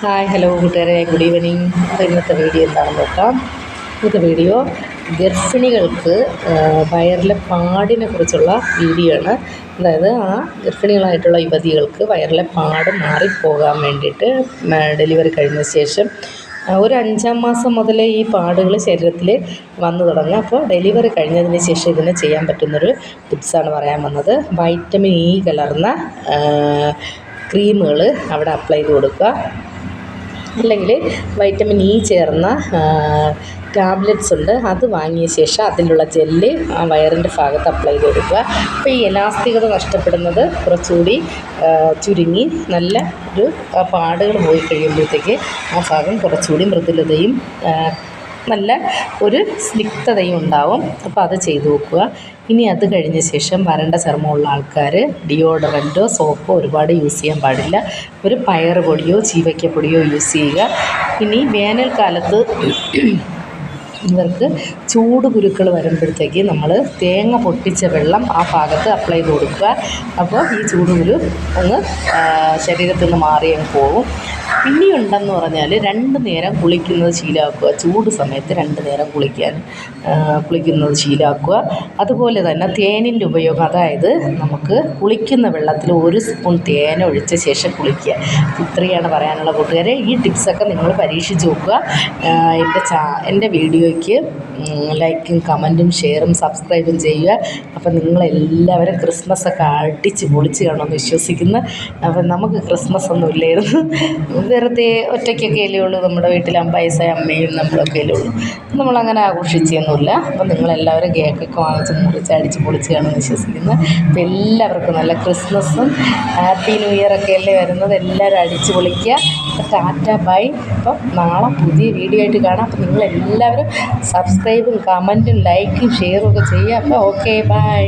Hi hello കൂട്ടുകാരെ, good evening. അപ്പോൾ ഇന്നത്തെ വീഡിയോ എന്താണെന്ന് നോക്കാം. ഇന്നത്തെ വീഡിയോ ഗർഭിണികൾക്ക് വയറിലെ പാടിനെ കുറിച്ചുള്ള വീഡിയോ ആണ്. അതായത് ആ ഗർഭിണികളായിട്ടുള്ള യുവതികൾക്ക് വയറിലെ പാട് മാറിപ്പോകാൻ വേണ്ടിയിട്ട് ഡെലിവറി കഴിഞ്ഞ ശേഷം ഒരു 5-ാം മാസം മുതലേ ഈ പാടുകൾ ശരീരത്തിൽ വന്നു തുടങ്ങും. അപ്പോൾ ഡെലിവറി കഴിഞ്ഞതിന് ശേഷം ഇതിന് ചെയ്യാൻ പറ്റുന്നൊരു ടിപ്സാണ് പറയാൻ വന്നത്. വൈറ്റമിൻ ഇ കലർന്ന ക്രീമുകൾ അവിടെ അപ്ലൈ ചെയ്ത് കൊടുക്കുക, അല്ലെങ്കിൽ വൈറ്റമിൻ ഇ ചേർന്ന ടാബ്ലറ്റ്സ് ഉണ്ട്, അത് വാങ്ങിയ ശേഷം അതിലുള്ള ജെല്ല് ആ വയറിൻ്റെ ഭാഗത്ത് അപ്ലൈ ചെയ്ത് കൊടുക്കുക. അപ്പോൾ ഈ എലാസ്തികത നഷ്ടപ്പെടുന്നത് കുറച്ചുകൂടി ചുരുങ്ങി നല്ല ഒരു പാടുകൾ പോയി കഴിയുമ്പോഴത്തേക്ക് ആ ഭാഗം കുറച്ചുകൂടി മൃദുലതയും നല്ല ഒരു സ്നിഗ്ധതയും ഉണ്ടാവും. അപ്പോൾ അത് ചെയ്ത് നോക്കുക. ഇനി അത് കഴിഞ്ഞ ശേഷം വരണ്ട ചർമ്മമുള്ള ആൾക്കാർ ഡിയോഡറൻറ്റോ സോപ്പോ ഒരുപാട് യൂസ് ചെയ്യാൻ പാടില്ല. ഒരു പയറ് പൊടിയോ ചീവയ്ക്കപ്പൊടിയോ യൂസ് ചെയ്യുക. ഇനി വേനൽക്കാലത്ത് ഇവർക്ക് ചൂട് കുരുക്കൾ വരുമ്പോഴത്തേക്ക് നമ്മൾ തേങ്ങ പൊട്ടിച്ച വെള്ളം ആ ഭാഗത്ത് അപ്ലൈ ചെയ്ത് കൊടുക്കുക. അപ്പോൾ ഈ ചൂട് കുരു ഒന്ന് ശരീരത്തിൽ നിന്ന് മാറി അങ്ങ് പോകും. പിന്നെയുണ്ടെന്ന് പറഞ്ഞാൽ 2 നേരം കുളിക്കുന്നത് ശീലമാക്കുക. ചൂട് സമയത്ത് 2 നേരം കുളിക്കുന്നത് ശീലമാക്കുക. അതുപോലെ തന്നെ തേനിൻ്റെ ഉപയോഗം, അതായത് നമുക്ക് കുളിക്കുന്ന വെള്ളത്തിൽ 1 സ്പൂൺ തേൻ ഒഴിച്ച ശേഷം കുളിക്കുക. ഇത്രയാണ് പറയാനുള്ള കൂട്ടുകാരെ. ഈ ടിപ്സൊക്കെ നിങ്ങൾ പരീക്ഷിച്ച് നോക്കുക. എൻ്റെ വീഡിയോയ്ക്ക് ലൈക്കും കമൻറ്റും ഷെയറും സബ്സ്ക്രൈബും ചെയ്യുക. അപ്പം നിങ്ങളെല്ലാവരും ക്രിസ്മസൊക്കെ അടിച്ച് പൊളിച്ച് കാണുമെന്ന് വിശ്വസിക്കുന്നു. അപ്പം നമുക്ക് ക്രിസ്മസ് ഒന്നും ഇല്ലായിരുന്നു, വെറുതെ ഒറ്റയ്ക്കൊക്കെ അല്ലേ ഉള്ളൂ. നമ്മുടെ വീട്ടിൽ അമ്മയും നമ്മളൊക്കെ അല്ലേ ഉള്ളൂ. നമ്മളങ്ങനെ ആഘോഷിച്ചൊന്നുമില്ല. അപ്പം നിങ്ങളെല്ലാവരും കേക്കൊക്കെ വാങ്ങിച്ച് മുറിച്ച് അടിച്ച് പൊളിച്ച് കാണുമെന്ന് വിശ്വസിക്കുന്നു. അപ്പം എല്ലാവർക്കും നല്ല ക്രിസ്മസും ഹാപ്പി ന്യൂ ഇയറൊക്കെ അല്ലേ വരുന്നത്. എല്ലാവരും അടിച്ച് പൊളിക്കുക. Tata bye. അപ്പം നാളെ പുതിയ വീഡിയോ ആയിട്ട് കാണാം. അപ്പം നിങ്ങളെല്ലാവരും സബ്സ്ക്രൈബും കമൻറ്റും ലൈക്കും ഷെയറും ഒക്കെ ചെയ്യുക. അപ്പോൾ ഓക്കെ, ബൈ.